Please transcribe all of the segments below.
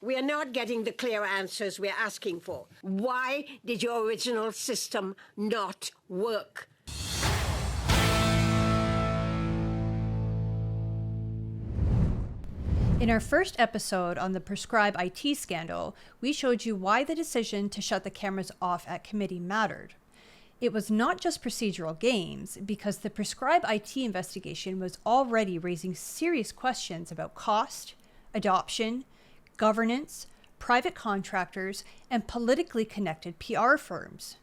We are not getting the clear answers we're asking for. Why did your original system not work? In our first episode on the PrescribeIT scandal, we showed you why the decision to shut the cameras off at committee mattered. It was not just procedural games, because the PrescribeIT investigation was already raising serious questions about cost, adoption, governance, private contractors, and politically connected PR firms.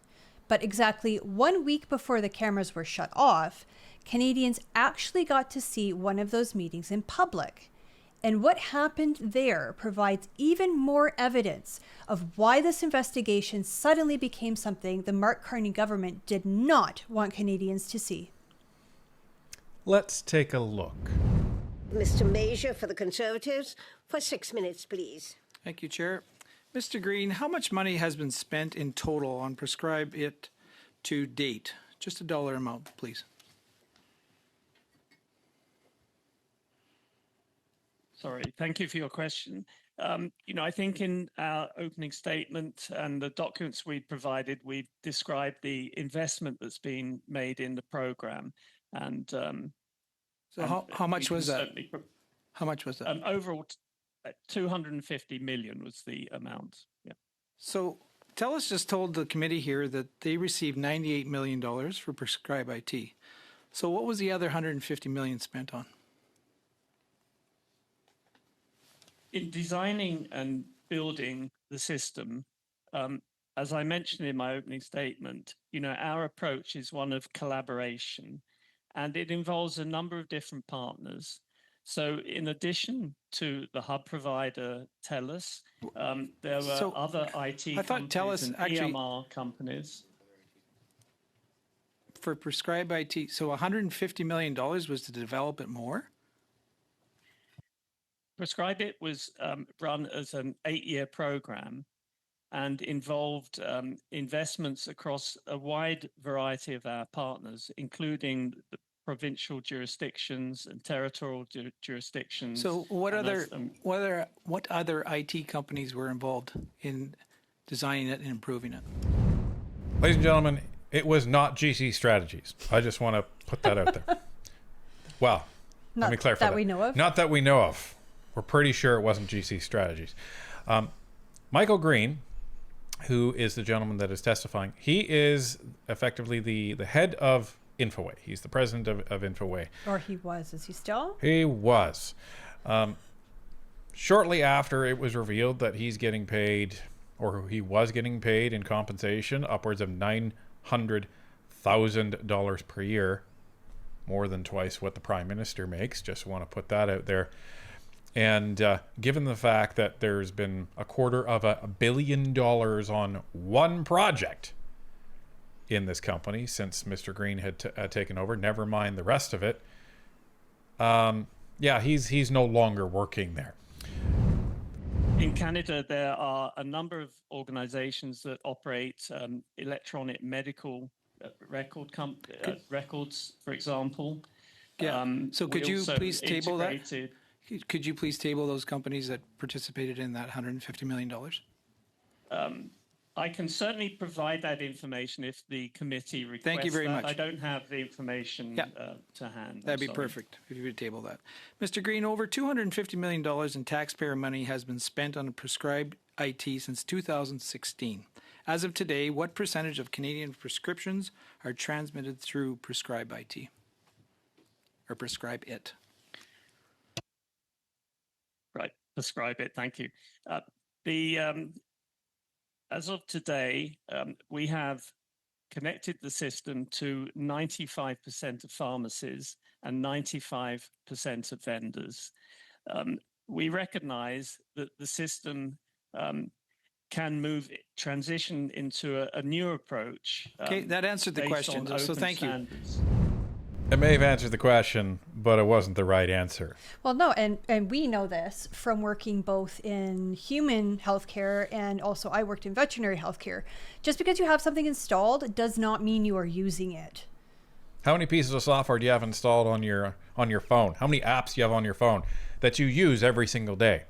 But exactly 1 week before the cameras were shut off, Canadians actually got to see one of those meetings in public. And what happened there provides even more evidence of why this investigation suddenly became something the Mark Carney government did not want Canadians to see. Let's take a look. Mr. Major for the Conservatives, for 6 minutes, please. Thank you, Chair. Mr. Green, how much money has been spent in total on PrescribeIT to date? Just a dollar amount, please. Sorry, thank you for your question. I think in our opening statement and the documents we provided, we've described the investment that's been made in the program. And so how much was that? How much was that? Overall, 250 million was the amount. Yeah. So TELUS just told the committee here that they received $98 million for PrescribeIT. So what was the other 150 million spent on? In designing and building the system, as I mentioned in my opening statement, our approach is one of collaboration, and it involves a number of different partners. So in addition to the hub provider TELUS, there were other IT companies and EMR companies. For PrescribeIT, so $150 million was to develop it more? PrescribeIT was run as an 8-year program and involved investments across a wide variety of our partners, including the provincial jurisdictions and territorial jurisdictions. So what other IT companies were involved in designing it and improving it? Ladies and gentlemen, it was not GC Strategies. I just want to put that out there. Well, let me clarify that. We know of? Not that we know of. We're pretty sure it wasn't GC Strategies. Michael Green, who is the gentleman that is testifying, he is effectively the head of Infoway. He's the president of Infoway. Or he was. Is he still? He was. Shortly after it was revealed that he's getting paid, or he was getting paid in compensation, upwards of $900,000 per year, more than twice what the Prime Minister makes. Just want to put that out there. And given the fact that there's been $250 million on one project in this company since Mr. Green had taken over, never mind the rest of it, he's no longer working there. In Canada, there are a number of organizations that operate electronic medical records, for example. Yeah. So could you please table that? Could you please table those companies that participated in that $150 million? I can certainly provide that information if the committee requests. Thank you very much. I don't have the information to hand. That'd be perfect if you would table that. Mr. Green, over $250 million in taxpayer money has been spent on PrescribeIT since 2016. As of today, what percentage of Canadian prescriptions are transmitted through PrescribeIT or PrescribeIT? Right, PrescribeIT. Thank you. As of today, we have connected the system to 95% of pharmacies and 95% of vendors. We recognize that the system can transition into a new approach. Okay, that answered the question, so thank you. It may have answered the question, but it wasn't the right answer. Well, no, and we know this from working both in human healthcare and also I worked in veterinary healthcare. Just because you have something installed does not mean you are using it. How many pieces of software do you have installed on your phone? How many apps do you have on your phone that you use every single day?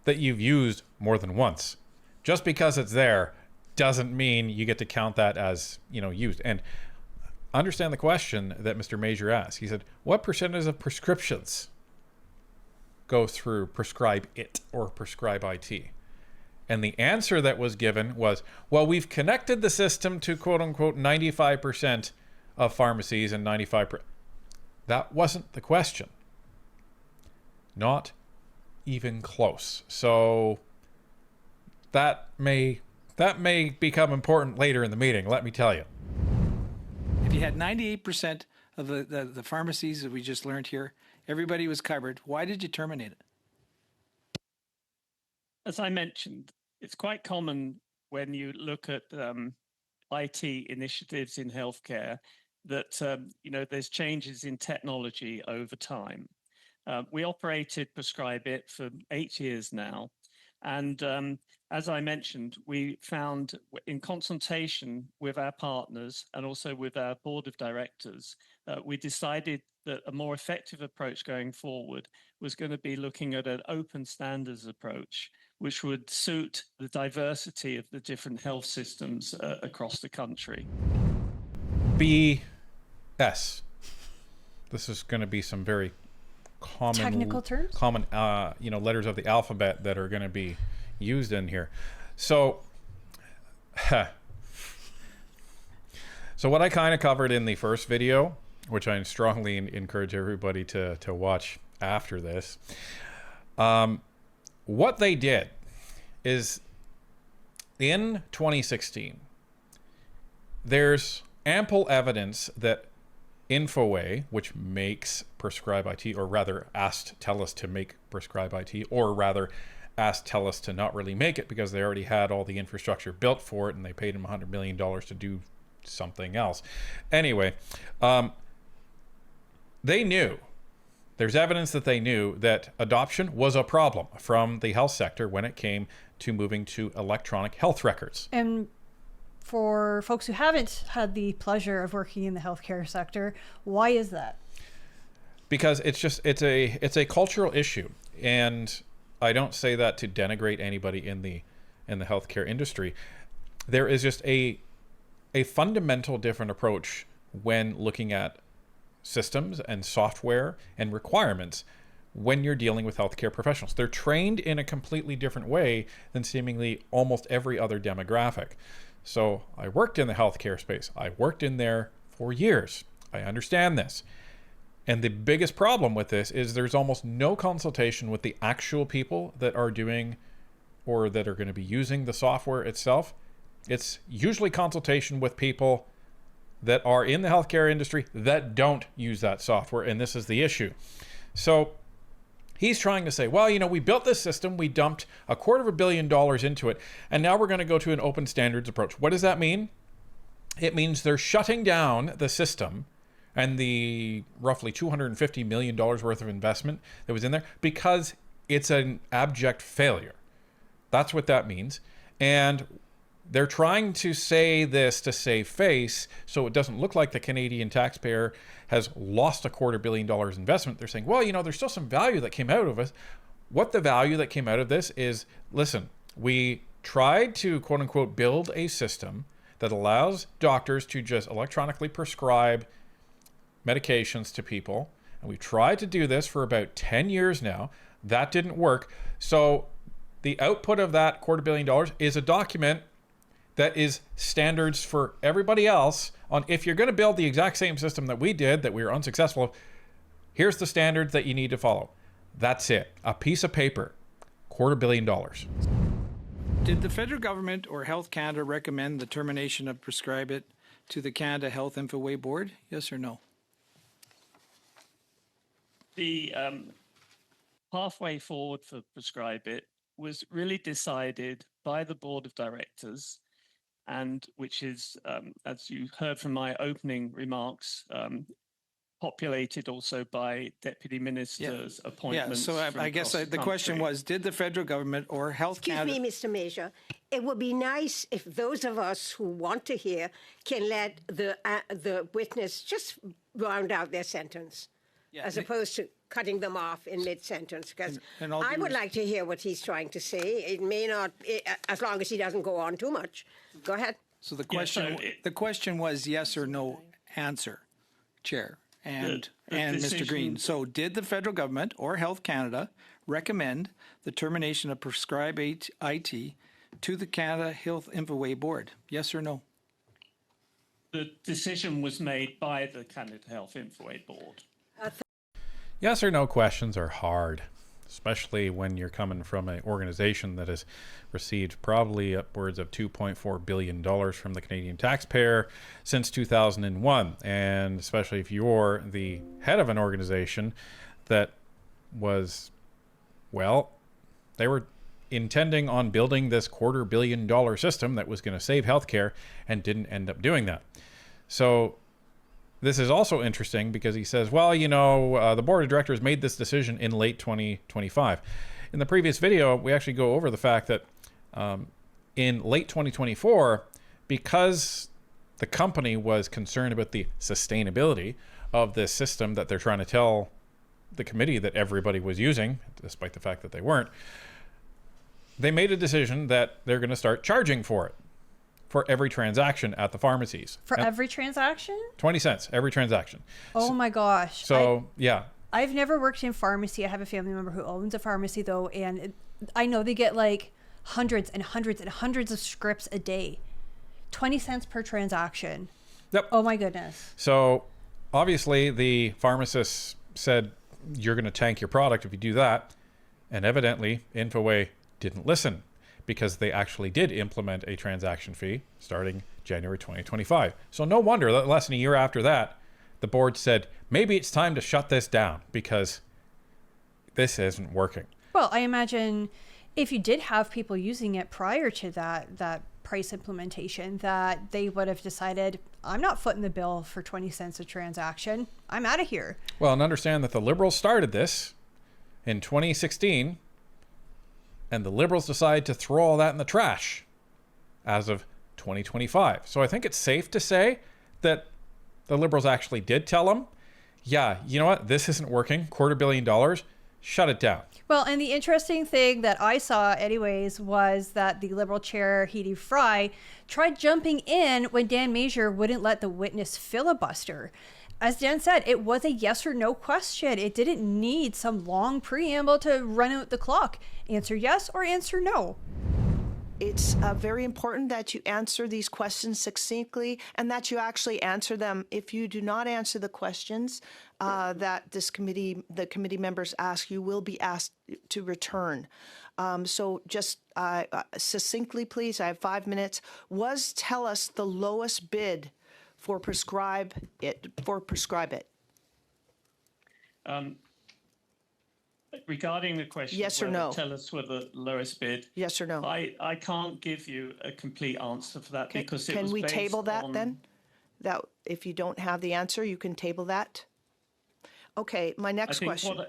that you've used more than once. Just because it's there doesn't mean you get to count that as, used. And understand the question that Mr. Major asked. He said, what percentage of prescriptions go through PrescribeIT or PrescribeIT? And the answer that was given was, well, we've connected the system to quote unquote 95% of pharmacies and 95%. That wasn't the question. Not even close. So that may become important later in the meeting, let me tell you. If you had 98% of the pharmacies that we just learned here, everybody was covered, why did you terminate it? As I mentioned, it's quite common when you look at IT initiatives in healthcare that there's changes in technology over time. We operated PrescribeIT for 8 years now, and as I mentioned, we found in consultation with our partners and also with our board of directors, we decided that a more effective approach going forward was going to be looking at an open standards approach, which would suit the diversity of the different health systems across the country. BS. This is going to be some very common technical terms, letters of the alphabet that are going to be used in here. So what I kind of covered in the first video, which I strongly encourage everybody to watch after this, what they did is in 2016, there's ample evidence that Infoway, which makes PrescribeIT, or rather asked TELUS to make PrescribeIT, or rather asked TELUS to not really make it because they already had all the infrastructure built for it and they paid them $100 million to do something else. Anyway, they knew, there's evidence that they knew that adoption was a problem from the health sector when it came to moving to electronic health records. And for folks who haven't had the pleasure of working in the healthcare sector, why is that? Because it's a cultural issue, and I don't say that to denigrate anybody in the healthcare industry. There is just a fundamental different approach when looking at systems and software and requirements when you're dealing with healthcare professionals. They're trained in a completely different way than seemingly almost every other demographic. So I worked in the healthcare space. I worked in there for years. I understand this. And the biggest problem with this is there's almost no consultation with the actual people that are doing or that are going to be using the software itself. It's usually consultation with people that are in the healthcare industry that don't use that software, and this is the issue. So he's trying to say, well, we built this system, we dumped $250 million into it, and now we're going to go to an open standards approach. What does that mean? It means they're shutting down the system and the roughly $250 million worth of investment that was in there because it's an abject failure. That's what that means. And they're trying to say this to save face so it doesn't look like the Canadian taxpayer has lost $250 million investment. They're saying, well, there's still some value that came out of it. What the value that came out of this is, listen, we tried to quote unquote build a system that allows doctors to just electronically prescribe medications to people. And we tried to do this for about 10 years now. That didn't work. So the output of that $250 million is a document that is standards for everybody else on if you're going to build the exact same system that we did, that we were unsuccessful of, here's the standards that you need to follow. That's it. A piece of paper. $250 million. Did the federal government or Health Canada recommend the termination of PrescribeIT to the Canada Health Infoway Board? Yes or no? The pathway forward for PrescribeIT was really decided by the board of directors, and which is, as you heard from my opening remarks, populated also by deputy ministers' appointments. Yeah, so I guess the question was, did the federal government or Health Canada... Excuse me, Mr. Major. It would be nice if those of us who want to hear can let the witness just round out their sentence. as opposed to cutting them off in mid-sentence. Because And all I due would like to hear what he's trying to say. It may not, as long as he doesn't go on too much. Go ahead. So the question was yes or no answer, Chair and Mr. Green. So did the federal government or Health Canada recommend the termination of PrescribeIT to the Canada Health Infoway Board? Yes or no? The decision was made by the Canada Health Infoway Board. Yes or no questions are hard, especially when you're coming from an organization that has received probably upwards of $2.4 billion from the Canadian taxpayer since 2001. And especially if you're the head of an organization that was, well, they were intending on building this $250 million system that was going to save healthcare and didn't end up doing that. So this is also interesting because he says, well, you know, the board of directors made this decision in late 2025. In the previous video, we actually go over the fact that in late 2024, because the company was concerned about the sustainability of this system that they're trying to tell the committee that everybody was using, despite the fact that they weren't, they made a decision that they're going to start charging for it. For every transaction at the pharmacies. For every transaction? 20 cents every transaction. Oh my gosh. So, yeah. I've never worked in pharmacy. I have a family member who owns a pharmacy though, and I know they get like hundreds and hundreds and hundreds of scripts a day. 20 cents per transaction. Yep. Oh my goodness. So, obviously, the pharmacist said, you're going to tank your product if you do that. And evidently, Infoway didn't listen, because they actually did implement a transaction fee starting January 2025. So no wonder that less than a year after that, the board said, maybe it's time to shut this down because this isn't working. Well, I imagine if you did have people using it prior to that price implementation, that they would have decided, I'm not footing the bill for 20 cents a transaction. I'm out of here. Well, and understand that the Liberals started this in 2016, and the Liberals decided to throw all that in the trash as of 2025. So I think it's safe to say that the Liberals actually did tell them, yeah, you know what, this isn't working, $250 million, shut it down. Well, and the interesting thing that I saw anyways was that the Liberal chair, Heidi Fry, tried jumping in when Dan Major wouldn't let the witness filibuster. As Dan said, it was a yes or no question. It didn't need some long preamble to run out the clock. Answer yes or answer no. It's very important that you answer these questions succinctly and that you actually answer them. If you do not answer the questions that the committee members ask, you will be asked to return. So just succinctly, please, I have 5 minutes. Tell us the lowest bid for PrescribeIT. Regarding the question, yes or no? Tell us whether the lowest bid. Yes or no? I can't give you a complete answer for that because it was Can we based table that on... then? That if you don't have the answer, you can table that. Okay, my next question.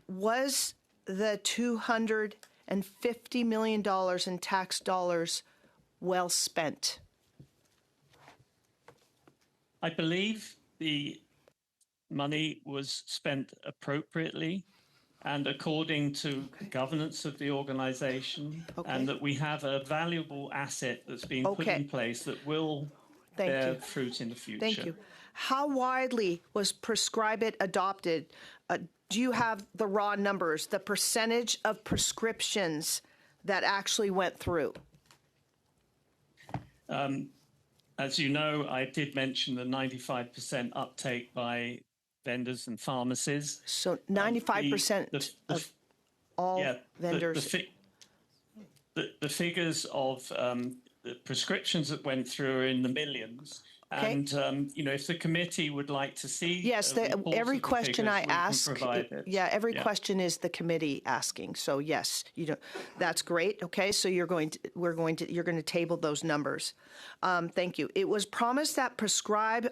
Was the $250 million in tax dollars well spent? I believe the money was spent appropriately and according to governance of the organization, and that we have a valuable asset that's being put in place that will bear fruit in the future. Thank you. How widely was PrescribeIT adopted? Do you have the raw numbers, the percentage of prescriptions that actually went through? As you know, I did mention the 95% uptake by vendors and pharmacies. So 95% of all vendors. The figures of the prescriptions that went through are in the millions. Okay. And, you know, if the committee would like to see... Yes, every question I ask, every question is the committee asking. So yes, that's great. Okay, so you're going to table those numbers. Thank you. It was promised that PrescribeIT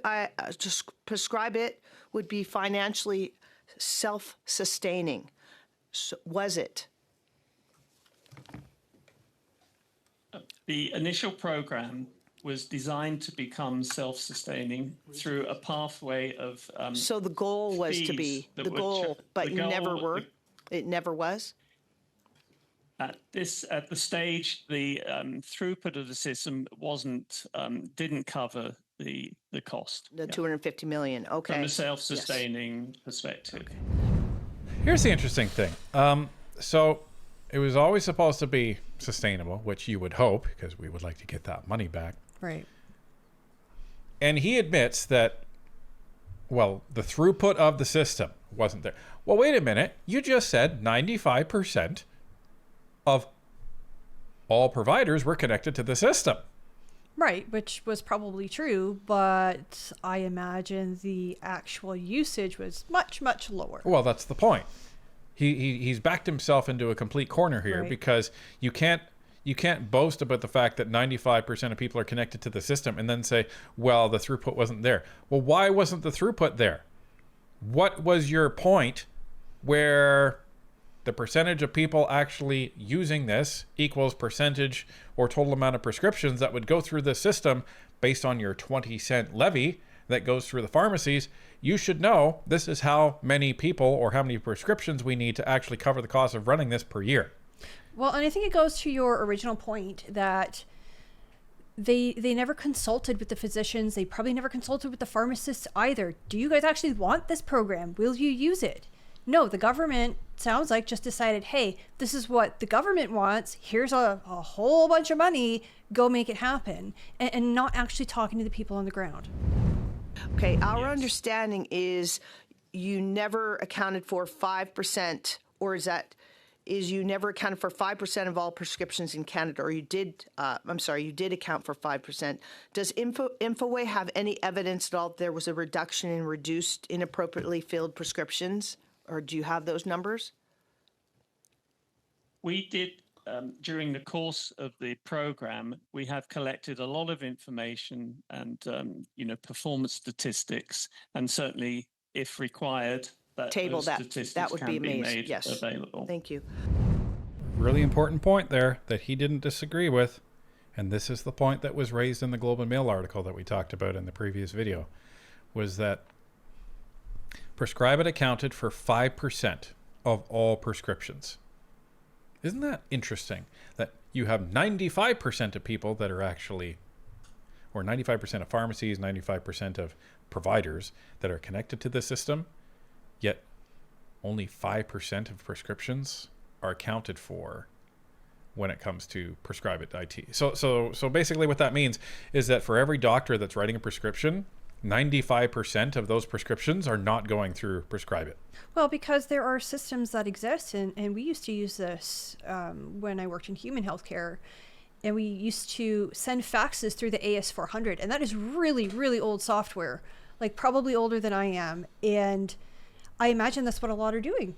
would be financially self-sustaining. So, was it? The initial program was designed to become self-sustaining through a pathway of So the goal was to fees be that the were goal, but the you never goal- were. It never was. At the stage, the throughput of the system didn't cover the cost. The 250 million. Okay. From a self-sustaining perspective. Here's the interesting thing. So it was always supposed to be sustainable, which you would hope, because we would like to get that money back. Right. And he admits that, well, the throughput of the system wasn't there. Well, wait a minute. You just said 95% of all providers were connected to the system. Right, which was probably true, but I imagine the actual usage was much, much lower. Well, that's the point. He's backed himself into a complete corner here, Right. because you can't boast about the fact that 95% of people are connected to the system and then say, well, the throughput wasn't there. Well, why wasn't the throughput there? What was your point where the percentage of people actually using this equals percentage or total amount of prescriptions that would go through the system based on your 20-cent levy that goes through the pharmacies? You should know this is how many people or how many prescriptions we need to actually cover the cost of running this per year. Well, and I think it goes to your original point that they never consulted with the physicians. They probably never consulted with the pharmacists either. Do you guys actually want this program? Will you use it? No, the government sounds like just decided, hey, this is what the government wants. Here's a whole bunch of money. Go make it happen. And not actually talking to the people on the ground. Okay, our understanding is you never accounted for 5%, or is you never accounted for 5% of all prescriptions in Canada, or you did, you did account for 5%. Does Infoway have any evidence at all that there was a reduction in reduced inappropriately filled prescriptions, or do you have those numbers? We did, during the course of the program, we have collected a lot of information and, performance statistics, and certainly, if required, Table those that. statistics That would can be amazing. made Yes. available. Thank you. Really important point there that he didn't disagree with. And this is the point that was raised in the Globe and Mail article that we talked about in the previous video, was that PrescribeIT accounted for 5% of all prescriptions. Isn't that interesting that you have 95% of people that are actually, or 95% of pharmacies, 95% of providers that are connected to the system, yet only 5% of prescriptions are accounted for when it comes to PrescribeIT. So basically what that means is that for every doctor that's writing a prescription, 95% of those prescriptions are not going through PrescribeIT. Well, because there are systems that exist, and we used to use this when I worked in human healthcare, and we used to send faxes through the AS400, and that is really, really old software, like probably older than I am, and I imagine that's what a lot are doing.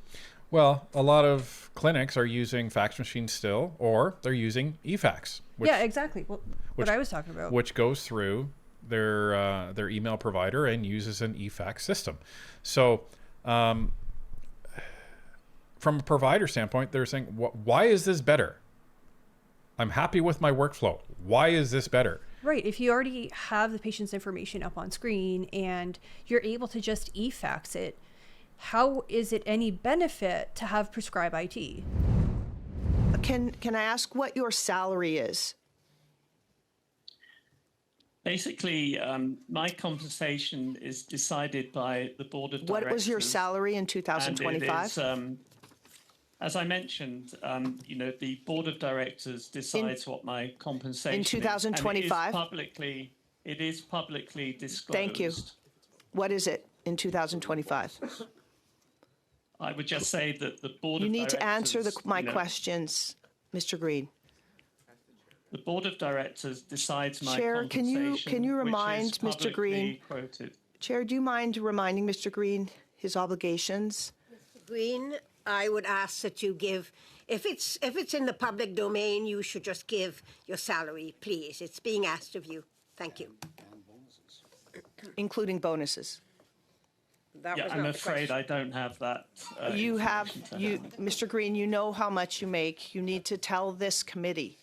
Well, a lot of clinics are using fax machines still, or they're using eFax. Yeah, exactly. Well, what I was talking about. Which goes through their email provider and uses an eFax system. So from a provider standpoint, they're saying, why is this better? I'm happy with my workflow. Why is this better? Right. If you already have the patient's information up on screen and you're able to just eFax it, how is it any benefit to have PrescribeIT? Can I ask what your salary is? Basically, my compensation is decided by the board of directors. What was your salary in And 2025? it is, as I mentioned, the board of directors decides what my compensation in 2025? It is publicly disclosed. Thank you. What is it in 2025? I would just say that the board You of need directors... to answer my questions, Mr. Green. The board of directors decides my Chair, compensation, can you remind which is Mr. Green? publicly quoted. Chair, do you mind reminding Mr. Green his obligations? Green, I would ask that you give, if it's in the public domain, you should just give your salary, please. It's being asked of you. Thank you. Including bonuses. That was I'm not the afraid question. I don't have that. Mr. Green, you know how much you make. You need to tell this committee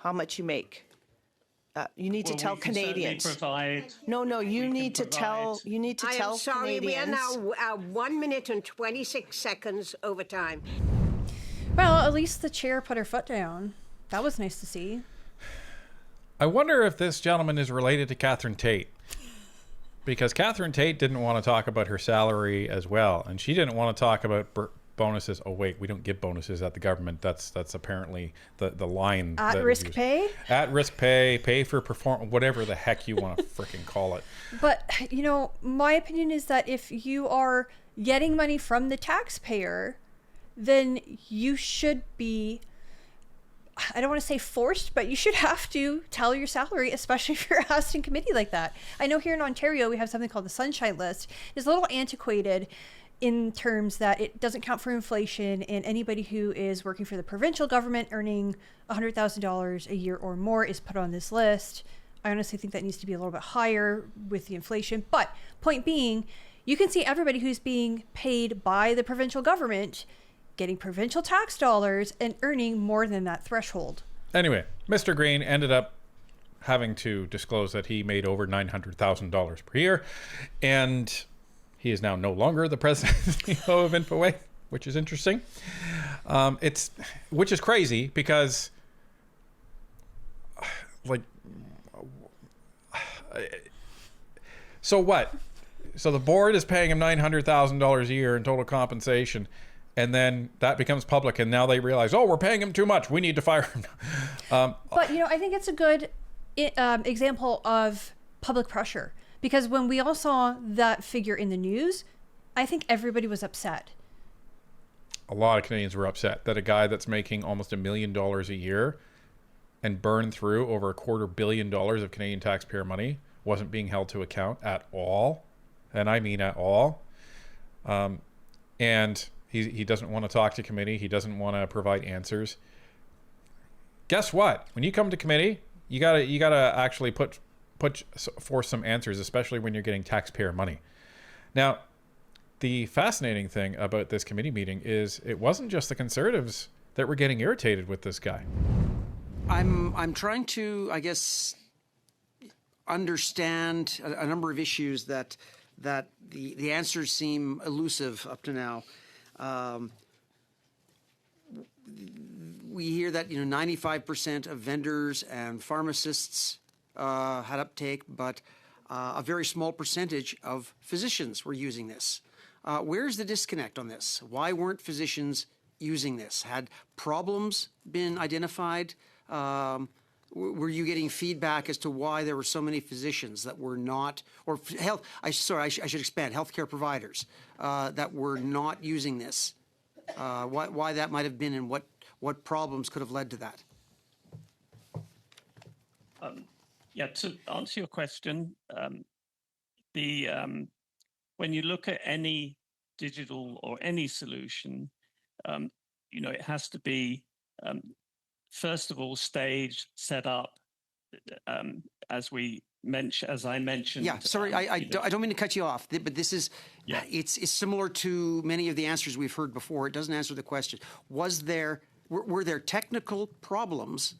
how much you make. You need to Well, tell we can certainly Canadians. provide. No, we you can need to tell. provide- You need to I tell am sorry, Canadians. we are now 1 minute and 26 seconds over time. Well, at least the chair put her foot down. That was nice to see. I wonder if this gentleman is related to Catherine Tate. Because Catherine Tate didn't want to talk about her salary as well. And she didn't want to talk about bonuses. Oh, wait, we don't give bonuses at the government. That's apparently the line. At risk pay? At risk pay, pay for perform, whatever the heck you want to freaking call it. But, you know, my opinion is that if you are getting money from the taxpayer, then you should be, I don't want to say forced, but you should have to tell your salary, especially if you're asked in committee like that. I know here in Ontario, we have something called the Sunshine List. It's a little antiquated in terms that it doesn't count for inflation, and anybody who is working for the provincial government earning $100,000 a year or more is put on this list. I honestly think that needs to be a little bit higher with the inflation. But point being, you can see everybody who's being paid by the provincial government getting provincial tax dollars and earning more than that threshold. Anyway, Mr. Green ended up having to disclose that he made over $900,000 per year, and he is now no longer the president and CEO of Infoway, which is interesting. Which is crazy because, like, so what? So the board is paying him $900,000 a year in total compensation, and then that becomes public, and now they realize, oh, we're paying him too much. We need to fire him. But, you know, I think it's a good example of public pressure, because when we all saw that figure in the news, I think everybody was upset. A lot of Canadians were upset that a guy that's making almost $1 million a year and burned through over $250 million of Canadian taxpayer money wasn't being held to account at all. And I mean at all. And he doesn't want to talk to committee. He doesn't want to provide answers. Guess what? When you come to committee, you gotta actually put forth some answers, especially when you're getting taxpayer money. Now, the fascinating thing about this committee meeting is it wasn't just the Conservatives that were getting irritated with this guy. I'm trying to, I guess, understand a number of issues that the answers seem elusive up to now. We hear that 95% of vendors and pharmacists had uptake, but a very small percentage of physicians were using this. Where's the disconnect on this? Why weren't physicians using this? Had problems been identified? Were you getting feedback as to why there were so many physicians that were not, or I should expand, healthcare providers that were not using this? Why that might have been, and what problems could have led to that? To answer your question, when you look at any digital or any solution, it has to be first of all staged, set up, as I mentioned. Yeah, sorry, I don't mean to cut you off, but this is it's similar to many of the answers we've heard before. It doesn't answer the question. Were there technical problems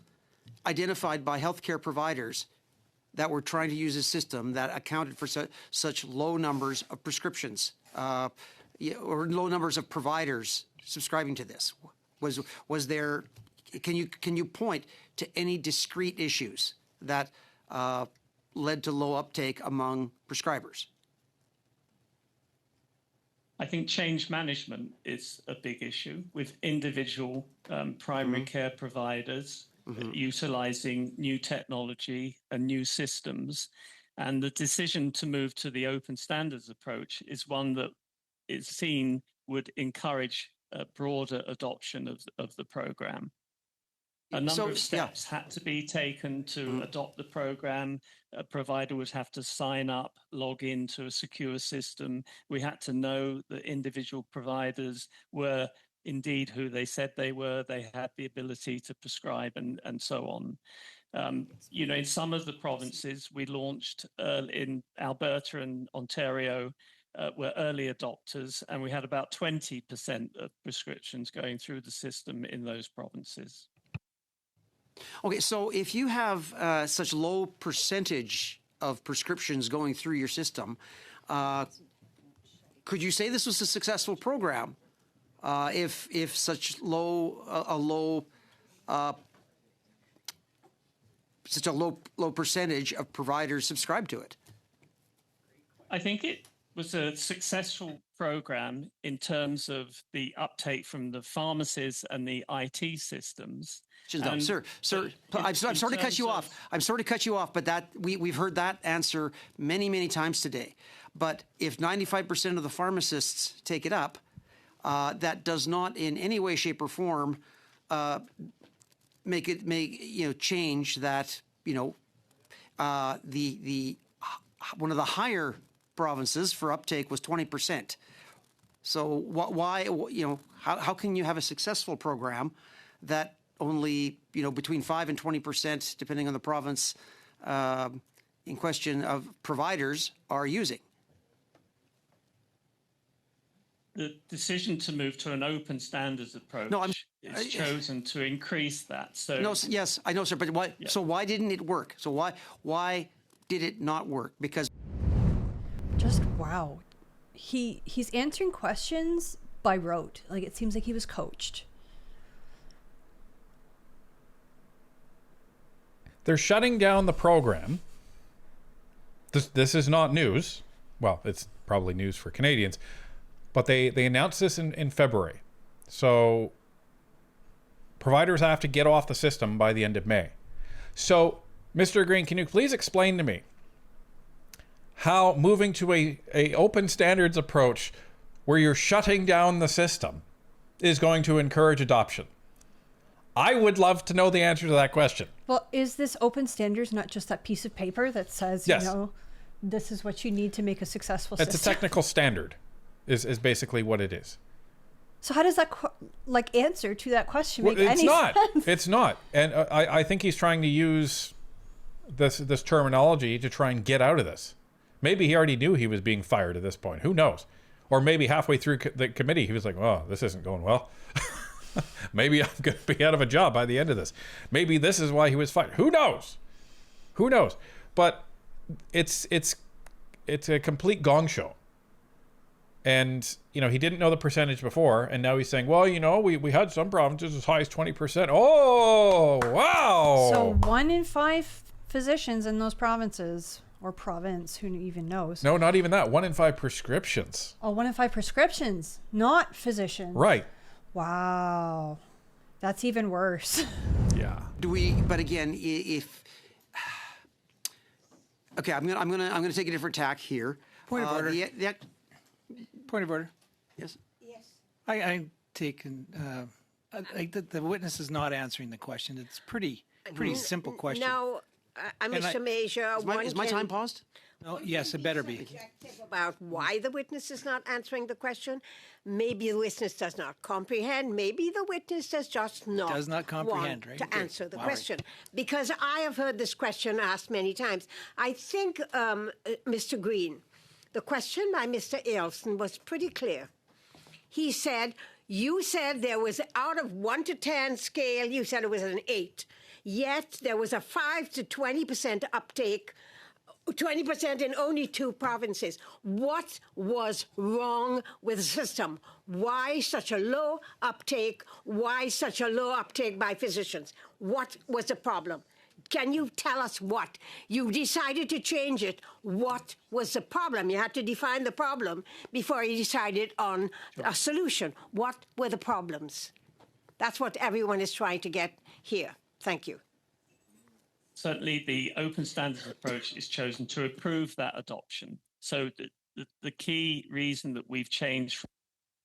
identified by healthcare providers that were trying to use a system that accounted for such low numbers of prescriptions or low numbers of providers subscribing to this? Was there? Can you point to any discrete issues that led to low uptake among prescribers? I think change management is a big issue with individual primary care providers utilizing new technology and new systems. And the decision to move to the open standards approach is one that is seen would encourage a broader adoption of the program. A number of steps had to be taken to adopt the program. A provider would have to sign up, log into a secure system. We had to know that individual providers were indeed who they said they were. They had the ability to prescribe and so on. In some of the provinces, we launched in Alberta and Ontario, were early adopters, and we had about 20% of prescriptions going through the system in those provinces. Okay, so if you have such low percentage of prescriptions going through your system, could you say this was a successful program if such such a low percentage of providers subscribe to it? I think it was a successful program in terms of the uptake from the pharmacies and the IT systems. Sir, I'm sorry to cut you off. I'm sorry to cut you off, but we've heard that answer many times today. But if 95% of the pharmacists take it up, that does not in any way, shape, or form change that the one of the higher provinces for uptake was 20%. So why how can you have a successful program that only between 5 and 20%, depending on the province in question, of providers are using? The decision to move to an open standards approach is chosen to increase that. So yes, I know, sir, but why? Yeah. So why didn't it work? So why did it not work? Because just wow, he's answering questions by rote. Like, it seems like he was coached. They're shutting down the program. This is not news. Well, it's probably news for Canadians. But they announced this in February. So providers have to get off the system by the end of May. So, Mr. Green, can you please explain to me how moving to a open standards approach where you're shutting down the system is going to encourage adoption? I would love to know the answer to that question. Well, is this open standards not just that piece of paper that says, yes, this is what you need to make a successful system? It's a technical standard. Is basically what it is. So how does that answer to that question make any sense? It's not. And I think he's trying to use this terminology to try and get out of this. Maybe he already knew he was being fired at this point. Who knows? Or maybe halfway through the committee, he was like, oh, this isn't going well. Maybe I'm going to be out of a job by the end of this. Maybe this is why he was fired. Who knows? Who knows? But it's a complete gong show. And, he didn't know the percentage before, and now he's saying, well, we had some provinces as high as 20%. Oh, wow. So 1 in 5 physicians in those provinces, or province, who even knows? No, not even that. 1 in 5 prescriptions. Oh, 1 in 5 prescriptions, not physicians. Right. Wow. That's even worse. Yeah. But again, okay, I'm gonna take a different tack here. Point of order. Point of order. Yes. Yes. I'm taking. The witness is not answering the question. It's pretty simple question. Now, Mr. Major, is my time paused? No, yes, it better be. Subjective about why the witness is not answering the question. Maybe the witness does not comprehend. Maybe the witness does not comprehend, want right? to answer the All question. right. Because I have heard this question asked many times. I think, Mr. Green, the question by Mr. Ailson was pretty clear. He said, you said there was, out of 1 to 10 scale, you said it was an 8. Yet there was a 5 to 20% uptake, 20% in only 2 provinces. What was wrong with the system? Why such a low uptake? Why such a low uptake by physicians? What was the problem? Can you tell us what? You decided to change it. What was the problem? You had to define the problem before you decided on a solution. What were the problems? That's what everyone is trying to get here. Thank you. Certainly, the open standards approach is chosen to improve that adoption. So the key reason that we've changed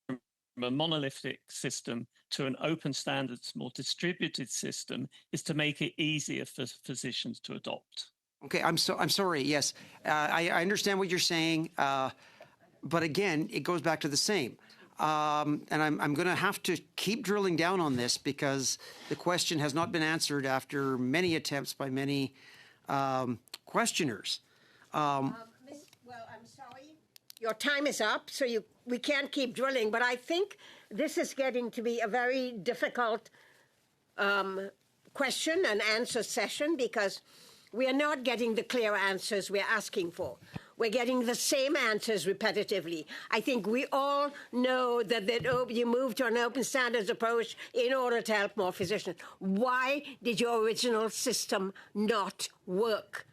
from a monolithic system to an open standards, more distributed system is to make it easier for physicians to adopt. Okay, I'm sorry. Yes, I understand what you're saying, but again, it goes back to the same. And I'm going to have to keep drilling down on this because the question has not been answered after many attempts by many questioners. Well, I'm sorry. Your time is up, so we can't keep drilling, but I think this is getting to be a very difficult question and answer session because we are not getting the clear answers we're asking for. We're getting the same answers repetitively. I think we all know that you moved to an open standards approach in order to help more physicians. Why did your original system not work?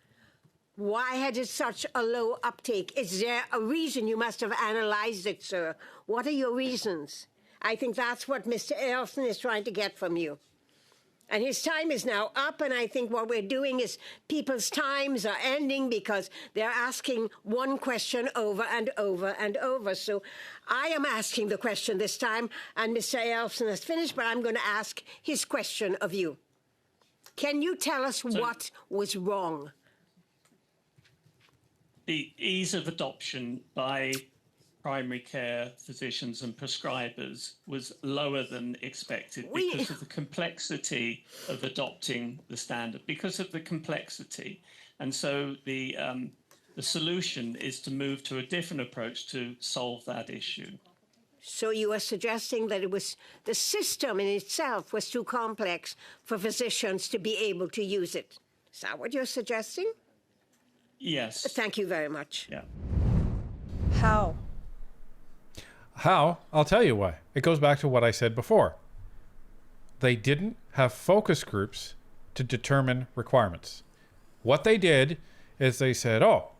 Why had it such a low uptake? Is there a reason? You must have analyzed it, sir. What are your reasons? I think that's what Mr. Elson is trying to get from you. And his time is now up, and I think what we're doing is people's times are ending because they're asking one question over and over and over. So I am asking the question this time, and Mr. Elson has finished, but I'm going to ask his question of you. Can you tell us what was wrong? The ease of adoption by primary care physicians and prescribers was lower than expected because of the complexity of adopting the standard, because of the complexity. And so the solution is to move to a different approach to solve that issue. So you are suggesting that it was the system in itself was too complex for physicians to be able to use it. Is that what you're suggesting? Yes. Thank you very much. Yeah. How? How? I'll tell you why. It goes back to what I said before. They didn't have focus groups to determine requirements. What they did is they said, oh,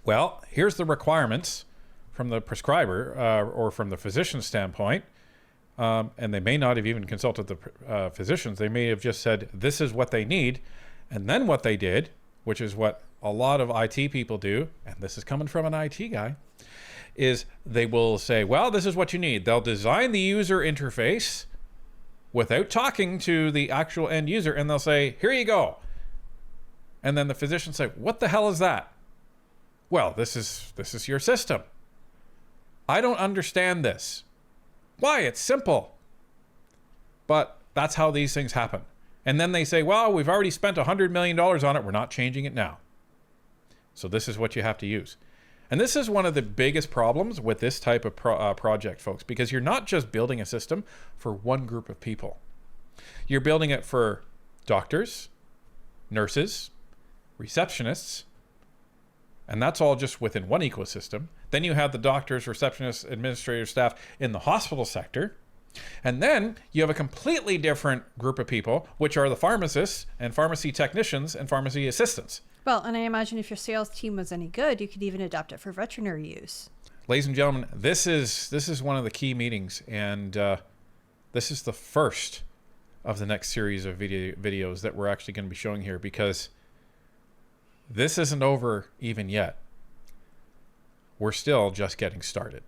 well, here's the requirements from the prescriber or from the physician's standpoint. And they may not have even consulted the physicians. They may have just said, this is what they need. And then what they did, which is what a lot of IT people do, and this is coming from an IT guy, is they will say, well, this is what you need. They'll design the user interface without talking to the actual end user, and they'll say, here you go. And then the physician say, what the hell is that? Well, this is your system. I don't understand this. Why? It's simple. But that's how these things happen. And then they say, well, we've already spent $100 million on it. We're not changing it now. So this is what you have to use. And this is one of the biggest problems with this type of project, folks, because you're not just building a system for one group of people. You're building it for doctors, nurses, receptionists, and that's all just within one ecosystem. Then you have the doctors, receptionists, administrators, staff in the hospital sector. And then you have a completely different group of people, which are the pharmacists and pharmacy technicians and pharmacy assistants. Well, and I imagine if your sales team was any good, you could even adapt it for veterinary use. Ladies and gentlemen, this is one of the key meetings, and this is the first of the next series of videos that we're actually going to be showing here, because this isn't over even yet. We're still just getting started.